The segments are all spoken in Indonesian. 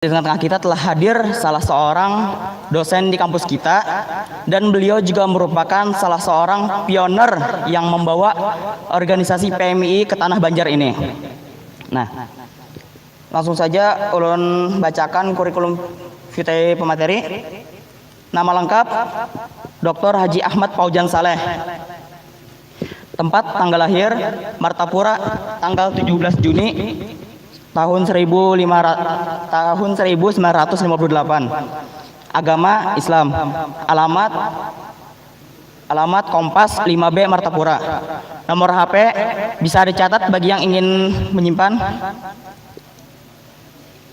Di tengah-tengah kita telah hadir salah seorang dosen di kampus kita, dan beliau juga merupakan salah seorang pioner yang membawa organisasi PMI ke tanah Banjar ini. Nah, langsung saja ulun bacakan kurikulum vitae pemateri. Nama lengkap Dr. Haji Ahmad Paujan Saleh. Tempat tanggal lahir Martapura tanggal 17 Juni tahun 1958. Agama Islam. Alamat Kompas 5B Martapura. Nomor HP bisa dicatat bagi yang ingin menyimpan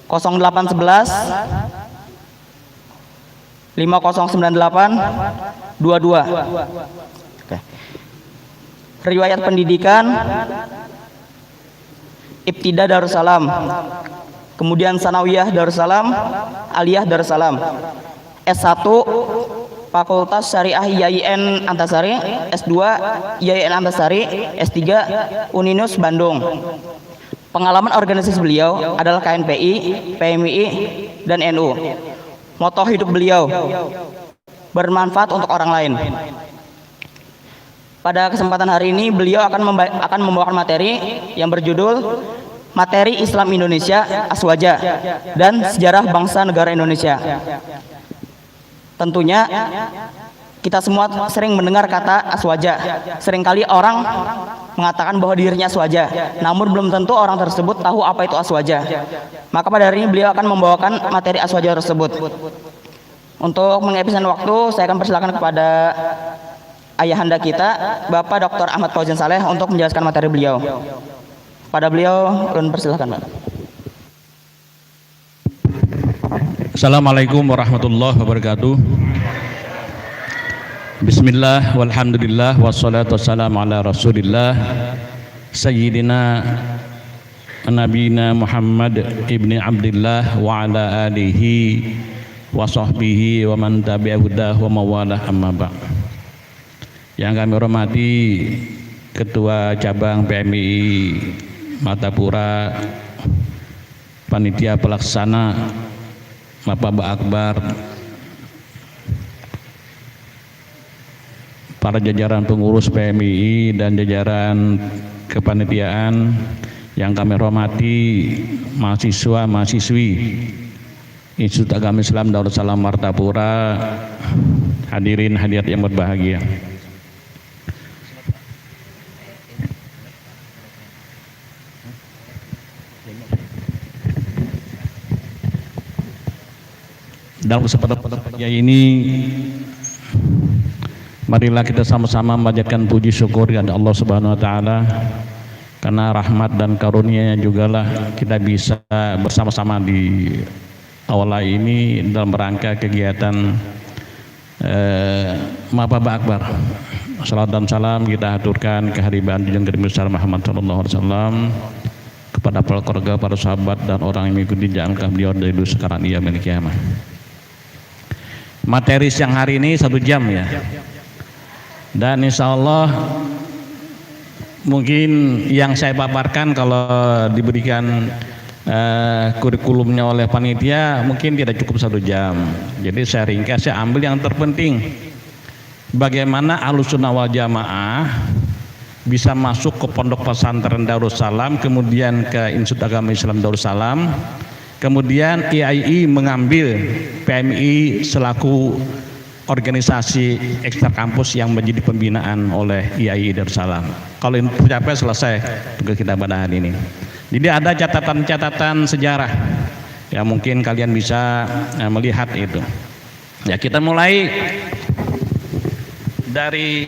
0811 5098 22. Oke. Riwayat pendidikan Ibtida Darussalam, kemudian Sanawiyah Darussalam, Aliyah Darussalam, S1 Fakultas Syariah IAIN Antasari, S2 IAIN Antasari, S3 Uninus Bandung. Pengalaman organisasi beliau adalah KNPI, PMI, dan NU. Moto hidup beliau, bermanfaat untuk orang lain. Pada kesempatan hari ini beliau akan membawakan materi yang berjudul Materi Islam Indonesia Aswaja dan Sejarah Bangsa Negara Indonesia. Tentunya kita semua sering mendengar kata aswaja. Seringkali orang mengatakan bahwa dirinya aswaja, namun belum tentu orang tersebut tahu apa itu aswaja. Maka pada hari ini beliau akan membawakan materi aswaja tersebut. Untuk menghabiskan waktu, saya akan persilakan kepada ayahanda kita, Bapak Dr. Ahmad Paujan Saleh, untuk menjelaskan materi beliau. Pada beliau, ulun persilakan, Pak. Assalamualaikum warahmatullahi wabarakatuh. Bismillah, walhamdulillah, wassalatu wassalamu ala rasulillah Sayyidina Nabina Muhammad ibni Abdillah wa ala alihi wa sahbihi wa man tabi'ahudah wa mawalah amma ba'. Yang kami hormati Ketua Cabang PMI Martapura, Panitia Pelaksana, Bapak Akbar, para jajaran pengurus PMI dan jajaran kepanitiaan yang kami hormati, mahasiswa-mahasiswi Institut Agama Islam Darussalam Martapura, hadirin hadirat yang berbahagia. Dalam kesempatan ini, marilah kita sama-sama memanjatkan puji syukur kepada Allah Subhanahu wa taala, karena rahmat dan karunia-Nya jugalah kita bisa bersama-sama di aula ini dalam rangka kegiatan Mababa Akbar. Salam dan salam kita haturkan kehadiran Junjungan Nabi besar Muhammad sallallahu alaihi wasallam kepada para keluarga, para sahabat dan orang yang mengikuti jalan beliau dari dulu sekarang ia milik kiamat. Materi siang hari ini 1 jam ya, dan insya Allah mungkin yang saya paparkan kalau diberikan kurikulumnya oleh panitia mungkin tidak cukup 1 jam. Jadi saya ringkas, saya ambil yang terpenting, bagaimana Ahlussunnah wal Jamaah bisa masuk ke Pondok Pesantren Darussalam, kemudian ke Institut Agama Islam Darussalam, kemudian IAI mengambil PMI selaku organisasi ekstra kampus yang menjadi pembinaan oleh IAI Darussalam. Kalau ini tercapai, selesai tugas kita pada hari ini. Jadi ada catatan-catatan sejarah yang mungkin kalian bisa melihat itu. Ya, kita mulai dari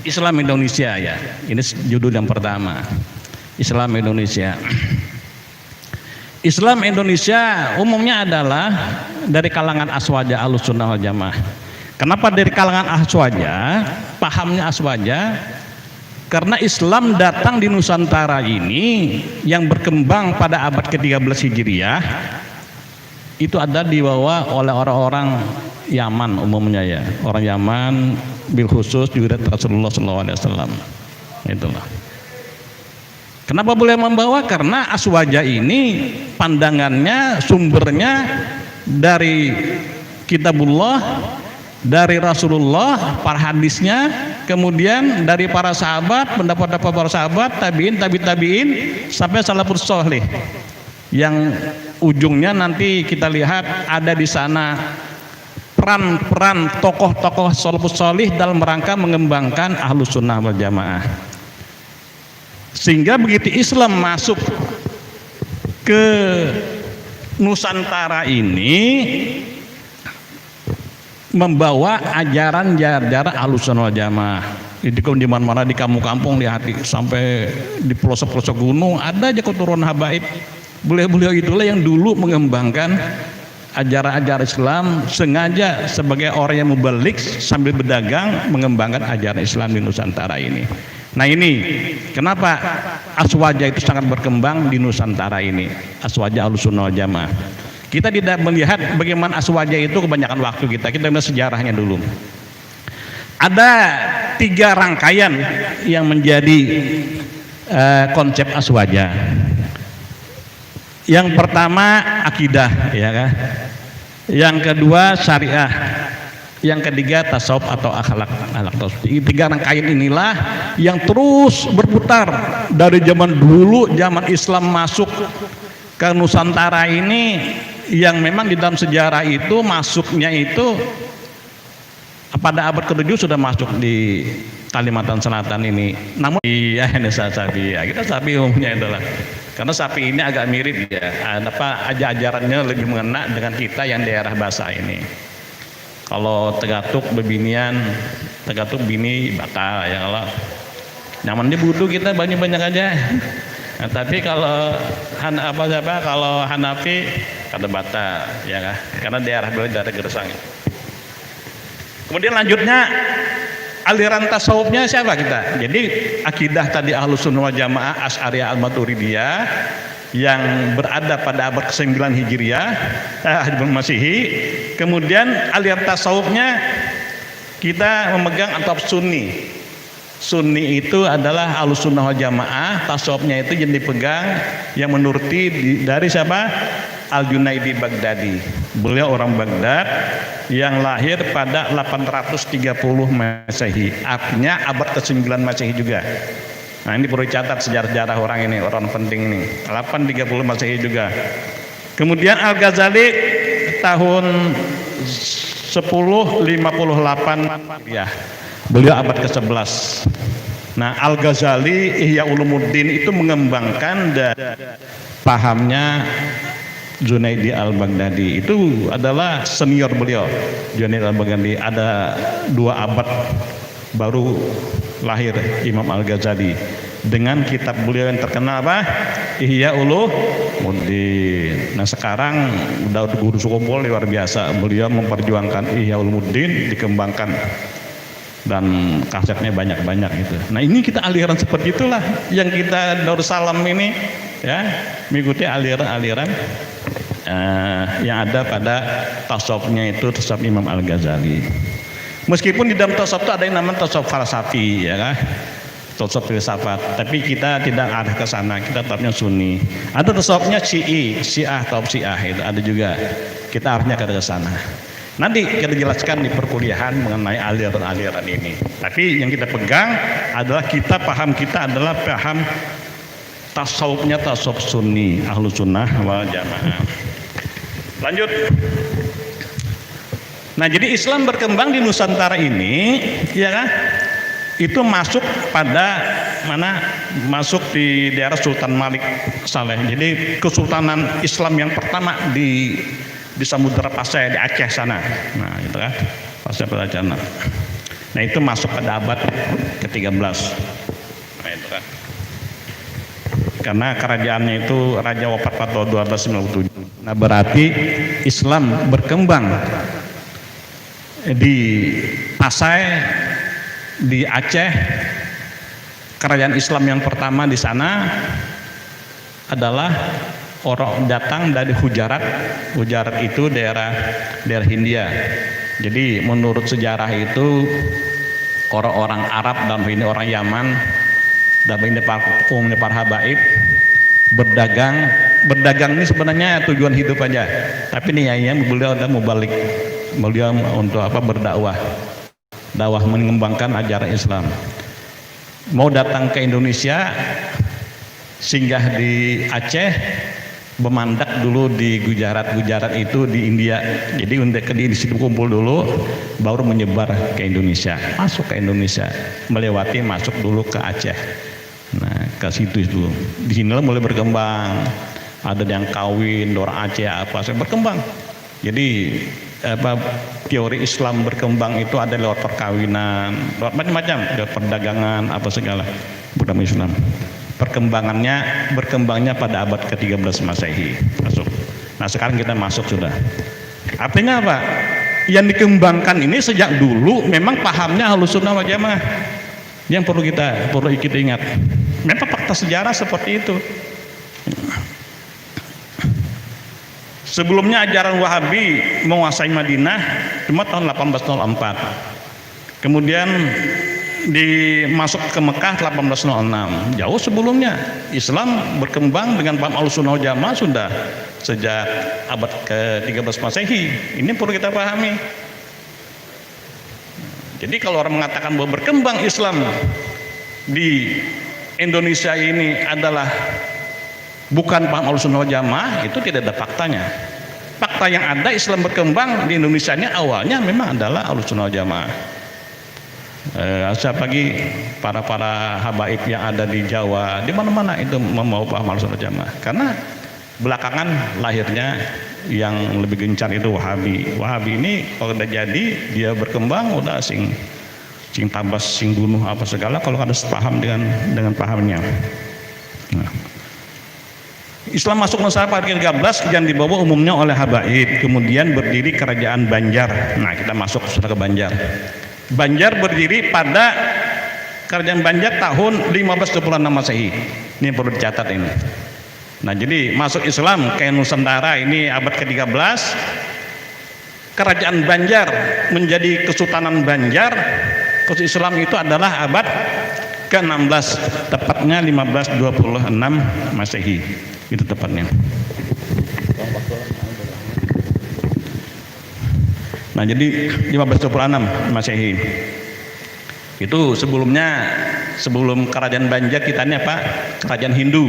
Islam Indonesia ya. Ini judul yang pertama. Islam Indonesia. Islam Indonesia umumnya adalah dari kalangan aswaja Ahlussunnah wal Jamaah. Kenapa dari kalangan aswaja? Pahamnya aswaja karena Islam datang di Nusantara ini yang berkembang pada abad ke-13 Hijriah itu ada dibawa oleh orang-orang Yaman umumnya ya. Orang Yaman bil khusus juga Rasulullah SAW. Itulah. Kenapa boleh membawa? Karena aswaja ini pandangannya, sumbernya dari kitabullah, dari Rasulullah, para hadisnya, kemudian dari para sahabat, pendapat-pendapat para sahabat, tabiin, tabiin, sampai salafus sholih. Yang ujungnya nanti kita lihat ada di sana peran-peran tokoh-tokoh salafus sholih dalam rangka mengembangkan Ahlus Sunnah wal Jamaah. Sehingga begitu Islam masuk ke Nusantara ini membawa ajaran jarak Ahlus Sunnah wal Jamaah. Di mana-mana, di kampung-kampung, di hati, sampai di pelosok-pelosok gunung ada aja keturunan habaib. Beliau-beliau itulah yang dulu mengembangkan ajaran-ajaran Islam, sengaja sebagai orang yang mubalik sambil berdagang mengembangkan ajaran Islam di Nusantara ini. Nah ini kenapa aswaja itu sangat berkembang di Nusantara ini, aswaja Ahlus Sunnah wal Jamaah. Kita tidak melihat bagaimana aswaja itu kebanyakan waktu kita melihat sejarahnya dulu. Ada 3 rangkaian yang menjadi konsep aswaja. Yang pertama akidah, ya kan? Yang kedua syariah, yang ketiga tasawuf atau akhlak. 3 rangkaian inilah yang terus berputar dari zaman dulu, zaman Islam masuk ke Nusantara ini, yang memang di dalam sejarah itu masuknya itu pada abad ke-7 sudah masuk di Kalimantan Selatan ini. Namun iya ini sapi, ya, kita sapi umumnya itulah. Karena sapi ini agak mirip ya, ajarannya lebih mengena dengan kita yang daerah basah ini. Kalau Tegatuk bebinian, Tegatuk bini batal ya. Kalau nyaman di budu kita banyak-banyak aja. Nah, tapi kalau kalau Hanafi kata batal ya kan, karena daerah beliau daerah Gersang. Kemudian lanjutnya aliran tasawufnya siapa kita? Jadi akidah tadi Ahlus Sunnah wal Jamaah Asy'ariyah Al-Maturidiyah yang berada pada abad ke-9 Hijriah, Masehi. Kemudian aliran tasawufnya kita memegang atau Sunni. Sunni itu adalah Ahlus Sunnah wal Jamaah, tasawufnya itu yang dipegang, yang menuruti dari siapa? Al-Junaidi Baghdadi. Beliau orang Baghdad yang lahir pada 830 Masehi, artinya abad ke-9 Masehi juga. Nah ini perlu dicatat sejarah-sejarah orang ini, orang penting ini. 830 Masehi juga. Kemudian Al-Ghazali tahun 1058 ya. Beliau abad ke-11. Nah Al-Ghazali Ihya Ulumuddin itu mengembangkan pahamnya Junaidi Al-Baghdadi. Itu adalah senior beliau. Junaidi Al-Baghdadi ada 2 abad baru lahir Imam Al-Ghazali dengan kitab beliau yang terkenal apa? Ihya Ulumuddin. Nah sekarang udah guru sukumpul luar biasa. Beliau memperjuangkan Ihya Ulumuddin, dikembangkan dan kasetnya banyak-banyak gitu. Nah ini kita aliran seperti itulah yang kita Darussalam ini ya, mengikuti aliran-aliran yang ada pada tasawufnya itu, tasawuf Imam Al-Ghazali. Meskipun di dalam tasawuf itu ada yang namanya tasawuf falsafi ya kan, tasawuf filsafat, tapi kita tidak ada ke sana, kita tetapnya Sunni. Ada tasawufnya Syiah, tasawuf Syiah itu ada juga, kita arahnya ke sana. Nanti kita jelaskan di perkuliahan mengenai aliran-aliran ini. Tapi yang kita pegang adalah paham kita adalah paham tasawufnya tasawuf Sunni, Ahlus Sunnah wal Jamaah. Lanjut. Nah, jadi Islam berkembang di Nusantara ini, ya kan? Itu masuk pada mana? Masuk di daerah Sultan Malik Saleh. Jadi kesultanan Islam yang pertama di Samudra Pasai di Aceh sana. Nah, itu kan Pasai Pelajana. Nah, itu masuk pada abad ke-13. Nah, itu kan. Karena kerajaannya itu raja wafat pada 1297. Nah, berarti Islam berkembang di Pasai, di Aceh. Kerajaan Islam yang pertama di sana adalah orang datang dari Hujarat. Hujarat itu daerah Hindia. Jadi menurut sejarah itu orang-orang Arab dan ini orang Yaman ini umumnya para habaib berdagang ini sebenarnya tujuan hidup aja, tapi niatnya beliau udah mau balik, beliau untuk apa, berdakwah, dakwah mengembangkan ajaran Islam. Mau datang ke Indonesia, singgah di Aceh, bermandak dulu di Gujarat itu di India. Jadi untuk di situ kumpul dulu, baru menyebar ke Indonesia, masuk ke Indonesia, melewati masuk dulu ke Aceh. Nah, ke situ itu, di sinilah mulai berkembang. Ada yang kawin, orang Aceh apa, saya berkembang. Jadi apa, teori Islam berkembang itu ada lewat perkawinan, lewat macam-macam, lewat perdagangan apa segala, budaya Islam. Berkembangnya pada abad ke-13 Masehi masuk. Nah, sekarang kita masuk sudah. Artinya apa? Yang dikembangkan ini sejak dulu memang pahamnya Ahlussunnah wal Jamaah. Yang perlu kita ingat. Memang fakta sejarah seperti itu. Sebelumnya ajaran Wahabi menguasai Madinah cuma tahun 1804. Kemudian dimasuk ke Mekah 1806. Jauh sebelumnya Islam berkembang dengan paham Ahlussunnah wal Jamaah sudah sejak abad ke-13 Masehi. Ini perlu kita pahami. Jadi kalau orang mengatakan bahwa berkembang Islam di Indonesia ini adalah bukan paham Ahlussunnah wal Jamaah, itu tidak ada faktanya. Fakta yang ada Islam berkembang di Indonesia ini awalnya memang adalah Ahlussunnah wal Jamaah. Siapa lagi para habaib yang ada di Jawa, di mana-mana itu membawa paham Ahlussunnah wal Jamaah. Karena belakangan lahirnya yang lebih gencar itu Wahabi. Wahabi ini kalau udah jadi dia berkembang udah sing tabas, sing bunuh apa segala kalau ada sepaham dengan pahamnya. Nah, Islam masuk Nusantara pada ke-13 yang dibawa umumnya oleh habaib. Kemudian berdiri kerajaan Banjar. Nah, kita masuk sudah ke Banjar. Banjar berdiri pada kerajaan Banjar tahun 1526 Masehi. Ini perlu dicatat ini. Nah, jadi masuk Islam ke Nusantara ini abad ke-13. Kerajaan Banjar menjadi Kesultanan Banjar. Khusus Islam itu adalah abad ke-16, tepatnya 1526 Masehi. Itu tepatnya. Nah, jadi 1526 Masehi. Itu sebelum kerajaan Banjar kita ini apa? Kerajaan Hindu.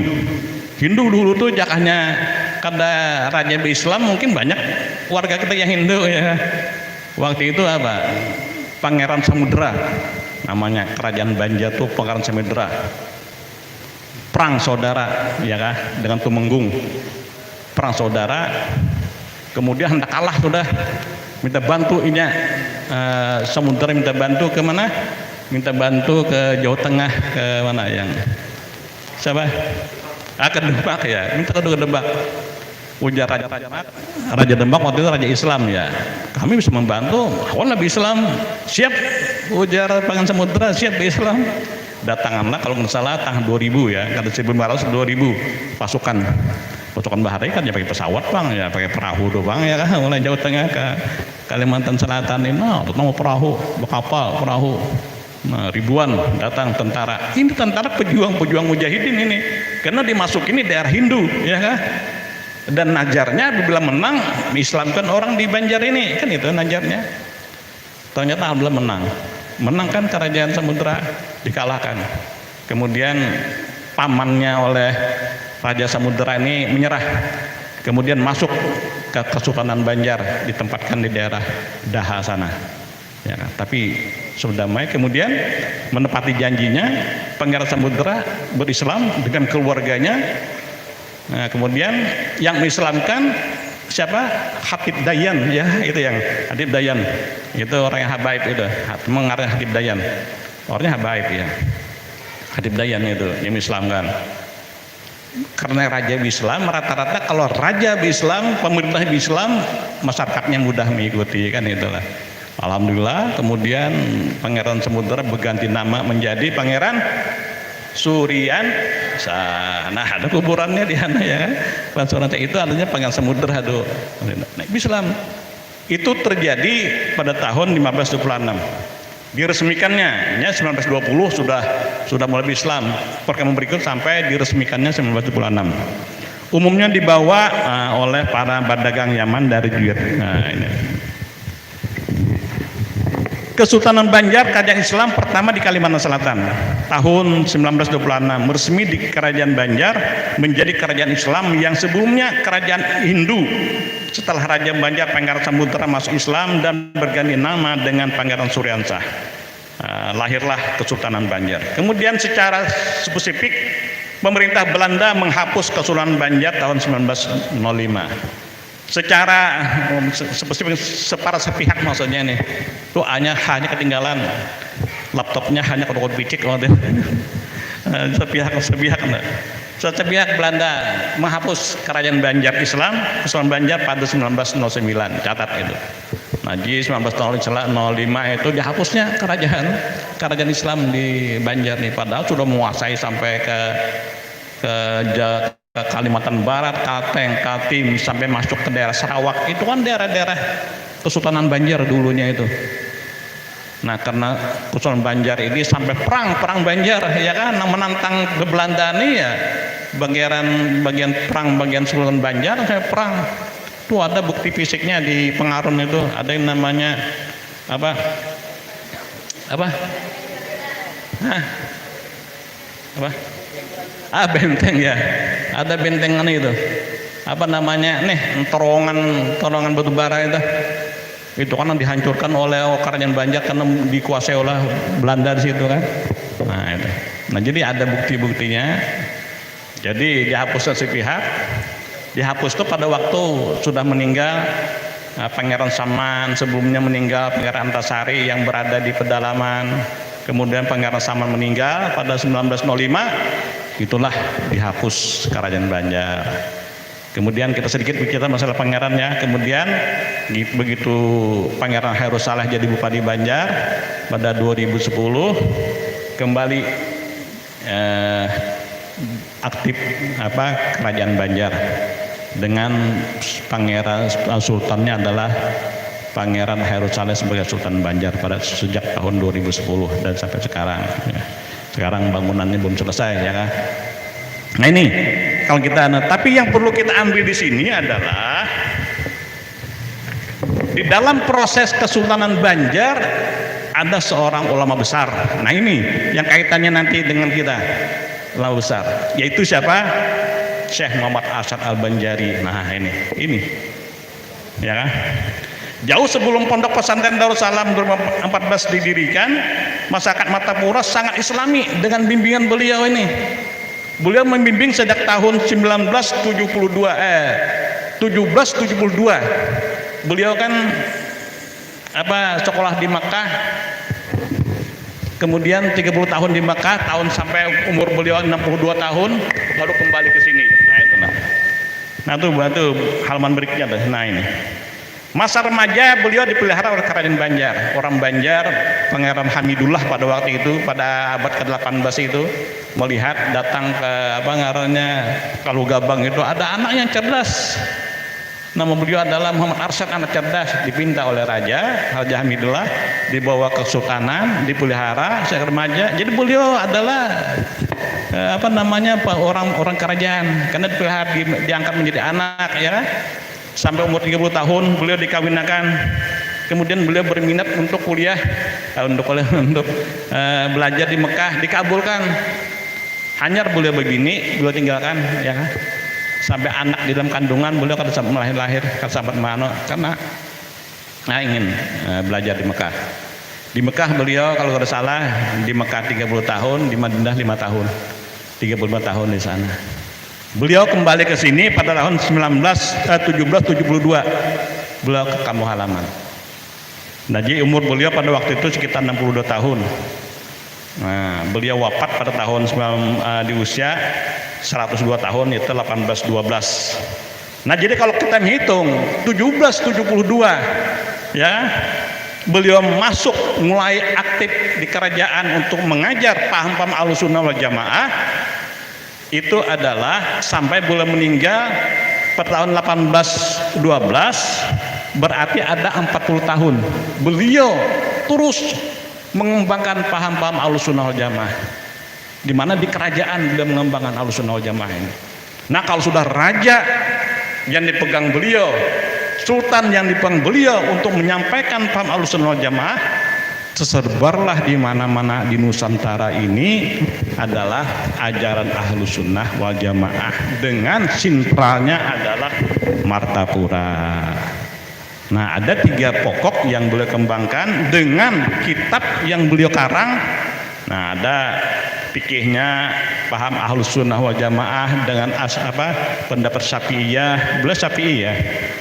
Hindu dulu tuh jakahnya kada raja Islam mungkin banyak warga kita yang Hindu ya. Waktu itu apa? Pangeran Samudra namanya, kerajaan Banjar tuh Pangeran Samudra. Perang saudara ya kah dengan Tumenggung. Perang saudara. Kemudian hendak kalah sudah. Minta bantu ini Samudra minta bantu ke mana? Minta bantu ke Jawa Tengah, ke mana yang siapa? Ke Demak ya, minta ke Demak. Ujar Raja Demak waktu itu Raja Islam ya. Kami bisa membantu, awal Nabi Islam siap. Ujar Pangeran Samudra siap Islam. Datanganlah kalau nggak salah tahun 2000 ya, kata 1500 2000 pasukan bahari kan ya pakai pesawat bang, ya pakai perahu doang ya kan, mulai Jawa Tengah ke Kalimantan Selatan ini, nah mau perahu, kapal, perahu. Nah, ribuan datang tentara. Ini tentara pejuang mujahidin ini, karena dimasukin ini daerah Hindu, ya kan? Dan najarnya bila menang, Islamkan orang di Banjar ini, kan itu najarnya. Ternyata alhamdulillah menang kan kerajaan Samudra, dikalahkan. Kemudian pamannya oleh Raja Samudra ini menyerah. Kemudian masuk ke Kesultanan Banjar, ditempatkan di daerah Daha sana. Ya, tapi Sudamai kemudian menepati janjinya, Pangeran Samudra berislam dengan keluarganya. Nah, kemudian yang mengislamkan siapa? Hatib Dayan ya, itu yang Hatib Dayan. Itu orang yang habaib itu, mengarang Hatib Dayan. Orangnya habaib ya. Hatib Dayan itu yang mengislamkan. Karena raja Islam rata-rata kalau raja Islam, pemerintah Islam, masyarakatnya mudah mengikuti kan itulah. Alhamdulillah kemudian Pangeran Samudra berganti nama menjadi Pangeran Surian. Nah, ada kuburannya di sana ya kan. Pangeran itu artinya Pangeran Samudra aduh. Nah, Islam itu terjadi pada tahun 1526. Diresmikannya ya 1920 sudah mulai Islam. Perkembangan berikut sampai diresmikannya 1976. Umumnya dibawa oleh para pedagang Yaman dari Juyut. Nah, ini. Kesultanan Banjar kerajaan Islam pertama di Kalimantan Selatan tahun 1926, resmi di Kerajaan Banjar menjadi kerajaan Islam yang sebelumnya kerajaan Hindu. Setelah Raja Banjar Pangeran Samudera masuk Islam dan berganti nama dengan Pangeran Suryansah, lahirlah Kesultanan Banjar. Kemudian secara spesifik pemerintah Belanda menghapus Kesultanan Banjar tahun 1905. Secara spesifik separa sepihak maksudnya nih, tuh hanya ketinggalan laptopnya, hanya kodok picik sepihak Belanda menghapus kerajaan Banjar Islam, Kesultanan Banjar pada 1909, catat itu. Nah di 1905 itu dihapusnya kerajaan Islam di Banjar nih, padahal sudah menguasai sampai ke Kalimantan Barat, Kalteng, Kaltim, sampai masuk ke daerah Sarawak. Itu kan daerah-daerah Kesultanan Banjar dulunya itu. Nah karena Kesultanan Banjar ini sampai perang Banjar ya kan, menantang ke Belanda nih ya, bagian perang bagian Kesultanan Banjar sampai perang. Tuh ada bukti fisiknya di Pengarun itu, ada yang namanya apa? Benteng ya, ada bentengan itu, apa namanya nih, terowongan batu bara itu kan dihancurkan oleh kerajaan Banjar karena dikuasai oleh Belanda di situ kan. Nah itu, jadi ada bukti-buktinya. Jadi dihapus sepihak, dihapus itu pada waktu sudah meninggal Pangeran Saman, sebelumnya meninggal Pangeran Antasari yang berada di pedalaman. Kemudian Pangeran Saman meninggal pada 1905. Itulah dihapus kerajaan Banjar. Kemudian kita sedikit bicara masalah pangeran ya. Kemudian begitu Pangeran Hairul Saleh jadi Bupati Banjar pada 2010, kembali aktif kerajaan Banjar dengan Pangeran Sultannya adalah Pangeran Hairul Saleh sebagai Sultan Banjar pada sejak tahun 2010 dan sampai sekarang. Sekarang bangunannya belum selesai ya kan. Nah ini kalau tapi yang perlu kita ambil di sini adalah di dalam proses Kesultanan Banjar ada seorang ulama besar. Nah ini yang kaitannya nanti dengan kita, ulama besar, yaitu siapa? Syekh Muhammad Arsyad Al-Banjari. Nah ini ya kan. Jauh sebelum Pondok Pesantren Darussalam 2014 didirikan, masyarakat Martapura sangat Islami dengan bimbingan beliau ini. Beliau membimbing sejak tahun 1772. Beliau kan sekolah di Makkah, kemudian 30 tahun di Makkah, sampai umur beliau 62 tahun baru kembali ke sini. Nah itu halaman berikutnya. Nah ini masa remaja beliau dipelihara oleh kerajaan Banjar. Orang Banjar, Pangeran Hamidullah pada waktu itu, pada abad ke-18 itu, melihat datang ke Kalu Gabang itu ada anak yang cerdas. Nama beliau adalah Muhammad Arsyad, anak cerdas, dipinta oleh Raja Hamidullah, dibawa ke Sultanan, dipelihara sejak remaja. Jadi beliau adalah orang kerajaan karena dipelihara, diangkat menjadi anak ya. Sampai umur 30 tahun beliau dikawinkan. Kemudian beliau berminat untuk kuliah, untuk belajar di Mekah, dikabulkan. Hanyar beliau begini, beliau tinggalkan ya kan. Sampai anak di dalam kandungan beliau kan sampai lahir sahabat Mano karena ingin belajar di Mekah. Di Mekah beliau kalau tidak salah di Mekah 30 tahun, di Madinah 5 tahun. 35 tahun di sana. Beliau kembali ke sini pada tahun 1772. Beliau ke kampung halaman. Nah, jadi umur beliau pada waktu itu sekitar 62 tahun. Nah, beliau wafat pada tahun di usia 102 tahun, itu 1812. Nah, jadi kalau kita menghitung 1772 ya, beliau masuk mulai aktif di kerajaan untuk mengajar paham-paham Ahlussunnah wal Jamaah. Itu adalah sampai beliau meninggal pada tahun 1812, berarti ada 40 tahun beliau terus mengembangkan paham-paham Ahlussunnah wal Jamaah, di mana di kerajaan beliau mengembangkan Ahlussunnah wal Jamaah ini. Nah, kalau sudah raja yang dipegang beliau, sultan yang dipegang beliau untuk menyampaikan paham Ahlussunnah wal Jamaah, tersebarlah di mana-mana di Nusantara ini adalah ajaran Ahlussunnah wal Jamaah dengan sentralnya adalah Martapura. Nah, ada 3 pokok yang beliau kembangkan dengan kitab yang beliau karang. Nah, ada fikihnya paham Ahlussunnah wal Jamaah dengan pendapat Syafi'iyah. Beliau Syafi'i ya.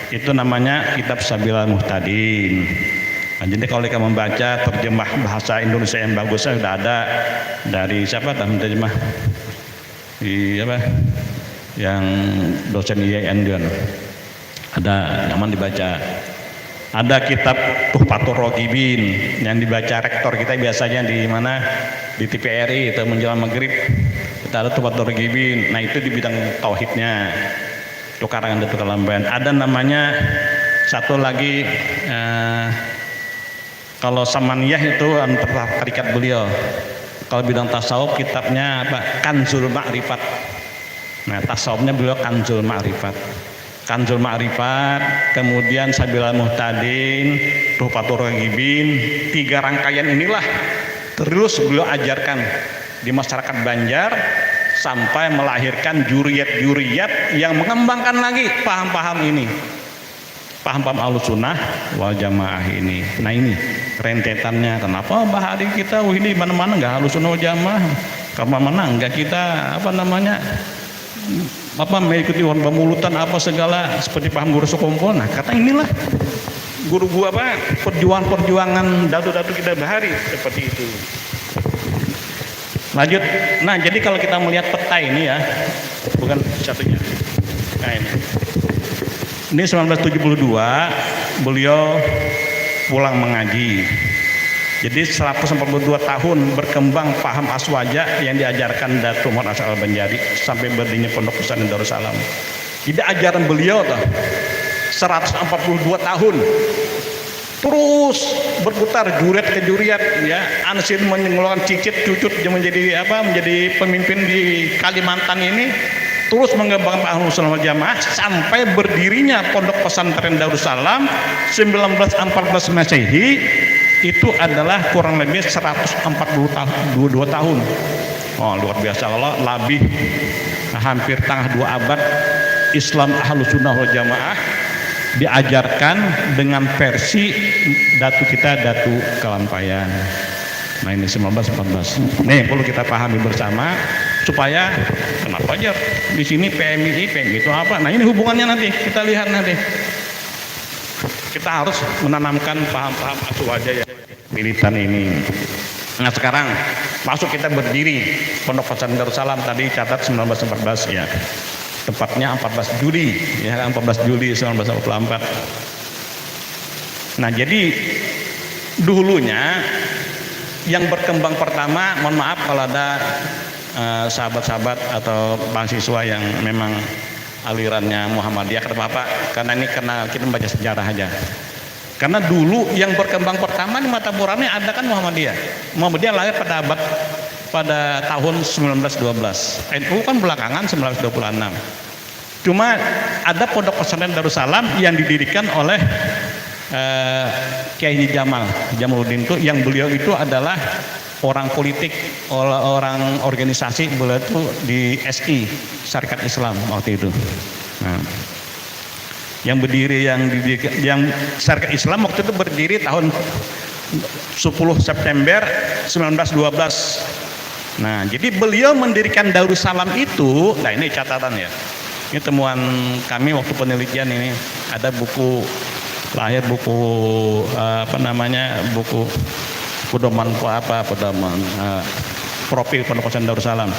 Itu namanya kitab Sabilal Muhtadin. Nah, jadi kalau kita membaca terjemah bahasa Indonesia yang bagus sudah ada dari siapa terjemah di yang dosen IAIN juga ada, nyaman dibaca. Ada kitab Tuhfatur Ragibin yang dibaca rektor kita biasanya di mana di TVRI itu menjelang maghrib kita ada Tuhfatur Ragibin. Nah, itu di bidang tauhidnya itu karangan Datuk Kalambayan. Ada namanya satu lagi kalau Samaniyah itu tarikat beliau. Kalau bidang tasawuf kitabnya Kanzul Ma'rifat. Nah, tasawufnya beliau Kanzul Ma'rifat. Kanzul Ma'rifat, kemudian Sabilal Muhtadin, Tuhfatur Ragibin, 3 rangkaian inilah terus beliau ajarkan di masyarakat Banjar sampai melahirkan juriyat-juriyat yang mengembangkan lagi paham-paham ini, paham-paham Ahlussunnah wal Jamaah ini. Nah, ini rentetannya. Kenapa bahari kita ini mana-mana nggak Ahlussunnah wal Jamaah, kemana-mana nggak kita mengikuti pemulutan segala seperti paham guru Sukompo. Nah, kata inilah guru perjuangan datu-datu kita bahari seperti itu. Lanjut. Nah, jadi kalau kita melihat peta ini ya, bukan satunya. Nah, ini 1972 beliau pulang mengaji. Jadi 142 tahun berkembang paham aswaja yang diajarkan Datuk Muhammad As'ad Al-Banjari sampai berdirinya Pondok Pesantren Darussalam. Jadi ajaran beliau 142 tahun terus berputar juriat ke juriat ya. Ansir mengeluarkan cicit cucut menjadi pemimpin di Kalimantan ini, terus mengembangkan Ahlussunnah wal Jamaah sampai berdirinya Pondok Pesantren Darussalam 1914 Masehi. Itu adalah kurang lebih 142 tahun. Oh, luar biasa. Allah lebih hampir tengah 2 abad Islam Ahlussunnah wal Jamaah diajarkan dengan versi datu Kalampayan. Nah, ini 1914. Nih perlu kita pahami bersama supaya kenapa aja di sini PMI itu apa? Nah, ini hubungannya nanti kita lihat nanti. Kita harus menanamkan paham-paham aswaja ya militan ini. Nah, sekarang masuk kita berdiri Pondok Pesantren Darussalam tadi catat 1914 ya. Tepatnya 14 Juli ya, 14 Juli 1944. Nah, jadi dulunya yang berkembang pertama, mohon maaf kalau ada sahabat-sahabat atau mahasiswa yang memang alirannya Muhammadiyah, karena kita membaca sejarah aja. Karena dulu yang berkembang pertama di Martapura ini ada kan Muhammadiyah. Muhammadiyah lahir pada tahun 1912. NU kan belakangan 1926. Cuma ada Pondok Pesantren Darussalam yang didirikan oleh Kiai Jamaluddin itu, yang beliau itu adalah orang politik, orang organisasi, beliau itu di SI Syarikat Islam waktu itu. Nah, yang Syarikat Islam waktu itu berdiri tahun 10 September 1912. Nah, jadi beliau mendirikan Darussalam itu. Nah, ini catatan ya. Ini temuan kami waktu penelitian ini. Ada buku buku pedoman profil Pondok Pesantren Darussalam.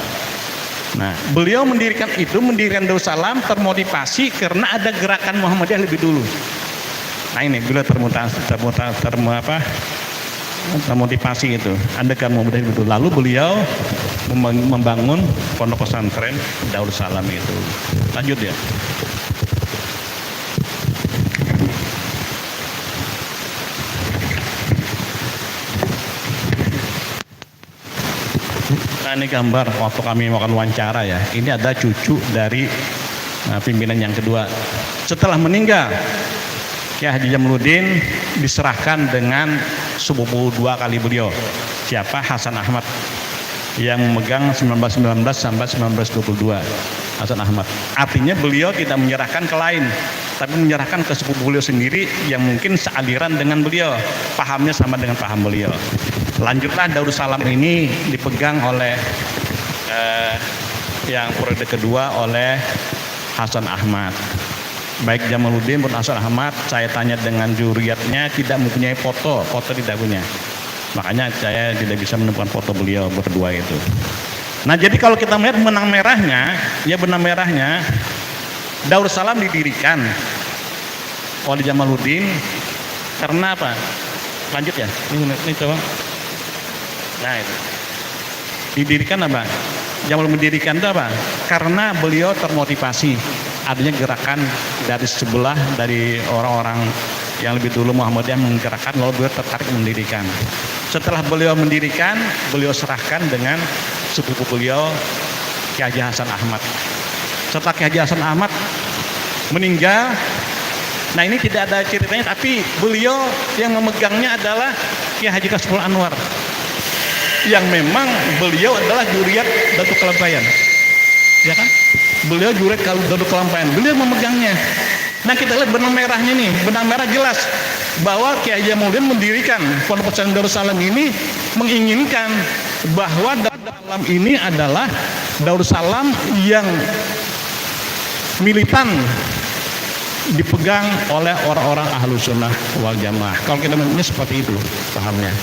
Nah, beliau mendirikan Darussalam termotivasi karena ada gerakan Muhammadiyah lebih dulu. Nah, ini beliau termotivasi itu, ada gerakan Muhammadiyah lebih dulu. Lalu beliau membangun Pondok Pesantren Darussalam itu. Lanjut ya. Nah, ini gambar waktu kami melakukan wawancara ya. Ini ada cucu dari pimpinan yang kedua. Setelah meninggal, Kiai Haji Jamaluddin diserahkan dengan sepupu dua kali beliau. Siapa? Hasan Ahmad yang memegang 1919 sampai 1922. Hasan Ahmad. Artinya beliau tidak menyerahkan ke lain, tapi menyerahkan ke sepupu beliau sendiri yang mungkin sealiran dengan beliau, pahamnya sama dengan paham beliau. Lanjutlah Darussalam ini dipegang oleh yang periode kedua oleh Hasan Ahmad. Baik Jamaluddin maupun Hasan Ahmad, saya tanya dengan juriatnya tidak mempunyai foto tidak punya. Makanya saya tidak bisa menemukan foto beliau berdua itu. Nah, jadi kalau kita melihat benang merahnya, Darussalam didirikan oleh Jamaluddin karena apa? Lanjut ya. Ini coba. Nah, itu. Didirikan apa? Jamaluddin mendirikan itu apa? Karena beliau termotivasi adanya gerakan dari orang-orang yang lebih dulu Muhammadiyah menggerakkan, lalu beliau tertarik mendirikan. Setelah beliau mendirikan, beliau serahkan dengan sepupu beliau Kiai Haji Hasan Ahmad. Setelah Kiai Haji Hasan Ahmad meninggal, nah ini tidak ada ceritanya, tapi beliau yang memegangnya adalah Kiai Haji Kasmul Anwar, yang memang beliau adalah juriat Datuk Kelampayan, ya kan? Beliau juriat Datuk Kelampayan, beliau memegangnya. Nah, kita lihat benang merahnya nih, benang merah jelas bahwa Kiai Haji Jamaluddin mendirikan Pondok Pesantren Darussalam ini menginginkan bahwa Darussalam ini adalah Darussalam yang militan dipegang oleh orang-orang Ahlus Sunnah wal Jamaah. Kalau kita memangnya seperti itu pahamnya.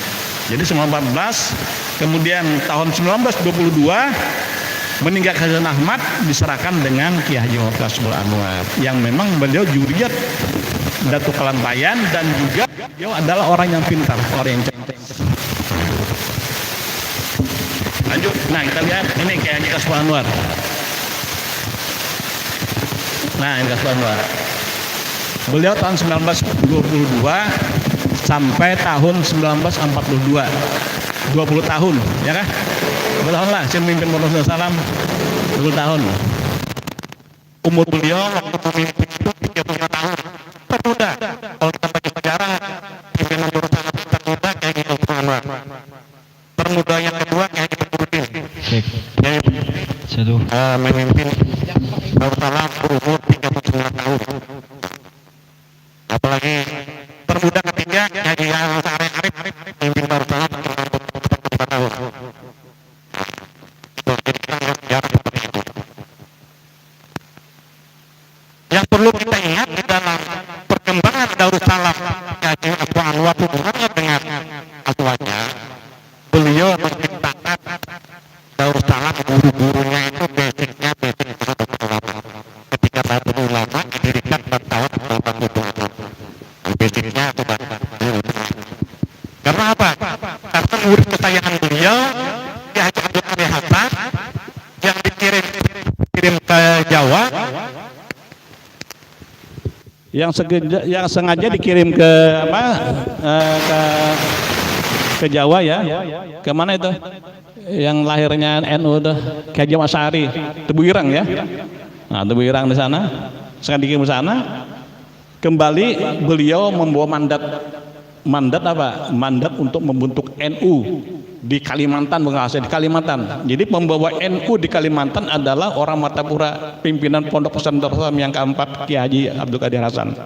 Jadi 1914, kemudian tahun 1922 meninggal Hasan Ahmad, diserahkan dengan Kiai Haji Kasmul Anwar yang memang beliau juriat Datuk Kelampayan dan juga beliau adalah orang yang pintar, orang yang cerdas. Lanjut, nah kita lihat ini Kiai Haji Kasmul Anwar. Nah, ini Kasmul Anwar. Beliau tahun 1922 sampai tahun 1942, 20 tahun, ya kan? 20 tahun lah, saya memimpin Pondok Darussalam 20 tahun. Umur beliau waktu memimpin itu 35 tahun. Termuda. Kalau kita baca sejarah, pimpinan Darussalam termuda Kiai Haji Kasmul Anwar. Termuda yang kedua Kiai Haji Jamaluddin. Memimpin Darussalam berumur 39 tahun. Apalagi termuda ketiga Kiai Haji Arif memimpin Darussalam 45 tahun. Yang perlu kita ingat di dalam perkembangan Darussalam Kiai Haji Kasmul Anwar hubungannya dengan Aswaja, beliau menciptakan Darussalam, guru-gurunya itu basicnya basic ketika Baitul Ulama didirikan pada tahun 1982. Basicnya itu karena apa? Karena murid kesayangan beliau Kiai Haji Abdul Qadir Hasan yang dikirim ke Jawa, yang sengaja dikirim ke ke Jawa ya. Ke mana itu? Yang lahirnya NU itu Kiai Haji Asy'ari, Tebu Ireng ya. Nah, Tebu Ireng di sana, sengaja dikirim ke sana. Kembali beliau membawa mandat apa? Mandat untuk membentuk NU di Kalimantan, di Kalimantan. Jadi pembawa NU di Kalimantan adalah orang Martapura, pimpinan Pondok Pesantren Darussalam yang keempat, Kiai Haji Abdul Qadir Hasan.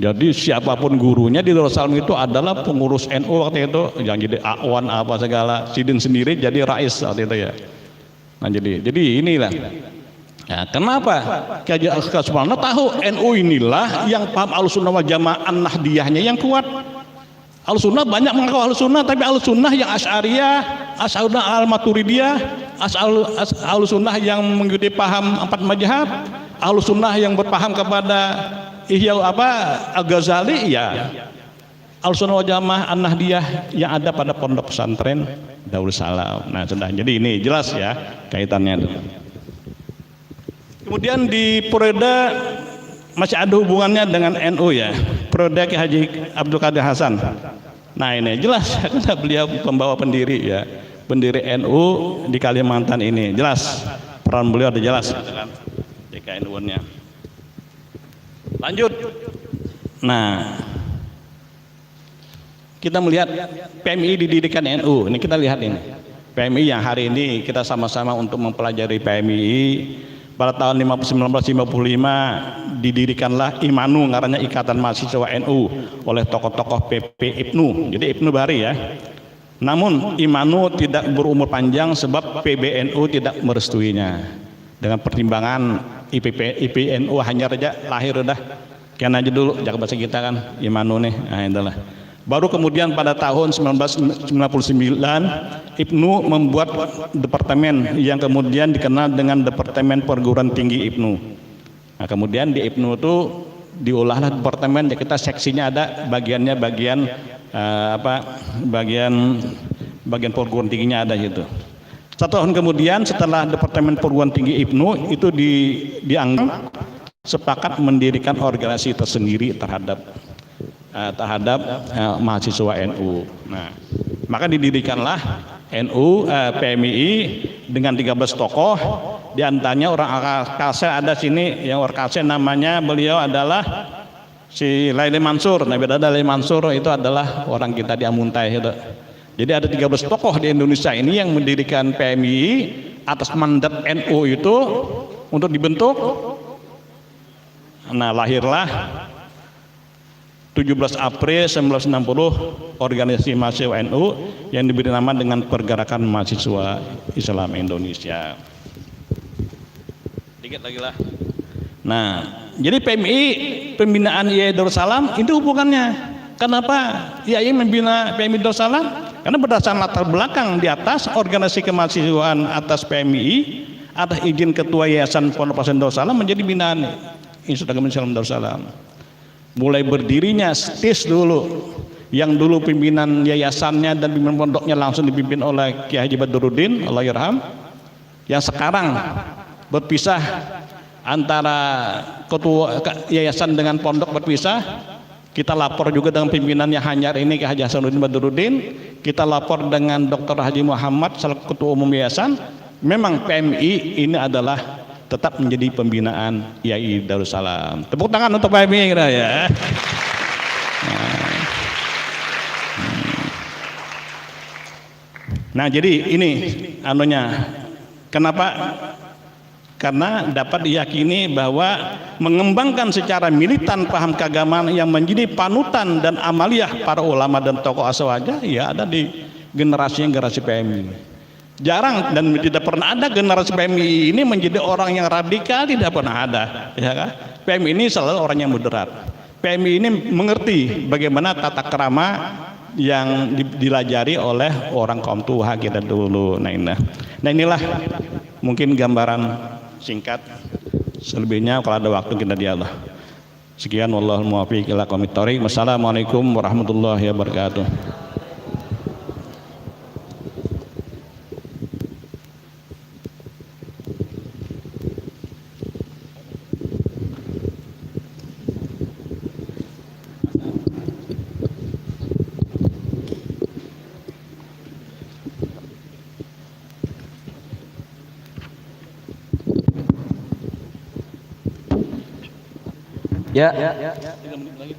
Jadi siapapun gurunya di Darussalam itu adalah pengurus NU waktu itu, yang jadi Awan apa segala, Sidin sendiri jadi rais waktu itu ya. Nah jadi inilah. Ya, kenapa? Kiai Haji Kasmul Anwar tahu NU inilah yang paham Ahlussunnah wal Jamaah Nahdiyahnya yang kuat. Ahlussunnah banyak mengaku Ahlussunnah, tapi Ahlussunnah yang Asy'ariyah, Ahlussunnah Al-Maturidiyah, Ahlussunnah yang mengikuti paham empat mazhab, Ahlussunnah yang berpaham kepada Ihya Al-Ghazali, ya Ahlussunnah wal Jamaah An-Nahdiyah yang ada pada Pondok Pesantren Darussalam. Nah, sudah. Jadi ini jelas ya kaitannya itu. Kemudian di periode masih ada hubungannya dengan NU ya, periode Kiai Haji Abdul Qadir Hasan. Nah ini jelas karena beliau pembawa pendiri ya. pendiri NU di Kalimantan ini. Jelas peran beliau ada jelas DKNU-nya. Lanjut. Nah, kita melihat PMI didirikan NU. Ini kita lihat ini. PMI yang hari ini kita sama-sama untuk mempelajari PMI. Pada tahun 1955 didirikanlah IMANU, ngarannya Ikatan Mahasiswa NU, oleh tokoh-tokoh PP IPNU. Jadi IPNU Bahri ya. Namun IMANU tidak berumur panjang sebab PBNU tidak merestuinya. Dengan pertimbangan IPNU hanya saja lahir udah kian aja dulu, jaga bahasa kita kan IMANU nih. Nah, itulah. Baru kemudian pada tahun 1999 IPNU membuat departemen yang kemudian dikenal dengan Departemen Perguruan Tinggi IPNU. Nah, kemudian di IPNU itu diolahlah departemen, ya kita seksinya ada bagiannya bagian bagian perguruan tingginya ada gitu. 1 tahun kemudian setelah Departemen Perguruan Tinggi IPNU itu dianggap sepakat mendirikan organisasi tersendiri terhadap mahasiswa NU. Nah, maka didirikanlah PMI dengan 13 tokoh, di antaranya orang Kalsel ada sini, yang orang Kalsel namanya beliau adalah si Laili Mansur. Nabi Laili Mansur itu adalah orang kita di Amuntai itu. Jadi ada 13 tokoh di Indonesia ini yang mendirikan PMI atas mandat NU itu untuk dibentuk. Nah, lahirlah 17 April 1960 organisasi mahasiswa NU yang diberi nama dengan Pergerakan Mahasiswa Islam Indonesia. Dikit lagi lah. Nah, jadi PMI pembinaan IAI Darussalam itu hubungannya. Kenapa IAI membina PMI Darussalam? Karena berdasarkan latar belakang di atas organisasi kemahasiswaan atas PMI atas izin Ketua Yayasan Pondok Pesantren Darussalam menjadi binaan Institut Agama Islam Darussalam. Mulai berdirinya STIS dulu, yang dulu pimpinan yayasannya dan pimpinan pondoknya langsung dipimpin oleh Kiai Haji Badruddin Allahyarham, yang sekarang berpisah antara ketua yayasan dengan pondok berpisah. Kita lapor juga dengan pimpinan yang hanyar ini Kiai Haji Hasanuddin Badruddin, kita lapor dengan Dr. Haji Muhammad selaku ketua umum yayasan. Memang PMI ini adalah tetap menjadi pembinaan IAI Darussalam. Tepuk tangan untuk PMI kita ya. Nah, jadi ini anunya. Kenapa? Karena dapat diyakini bahwa mengembangkan secara militan paham keagamaan yang menjadi panutan dan amaliyah para ulama dan tokoh aswaja ya ada di generasi PMI. Jarang dan tidak pernah ada generasi PMI ini menjadi orang yang radikal, tidak pernah ada, ya kan? PMI ini selalu orang yang moderat. PMI ini mengerti bagaimana tata krama yang dilajari oleh orang kaum tua kita dulu. Nah inilah mungkin gambaran singkat. Selebihnya kalau ada waktu kita dialog. Sekian, wallahul muwaffiq ila aqwamit thoriq. Wassalamualaikum warahmatullahi wabarakatuh. Ya. 3 menit lagi.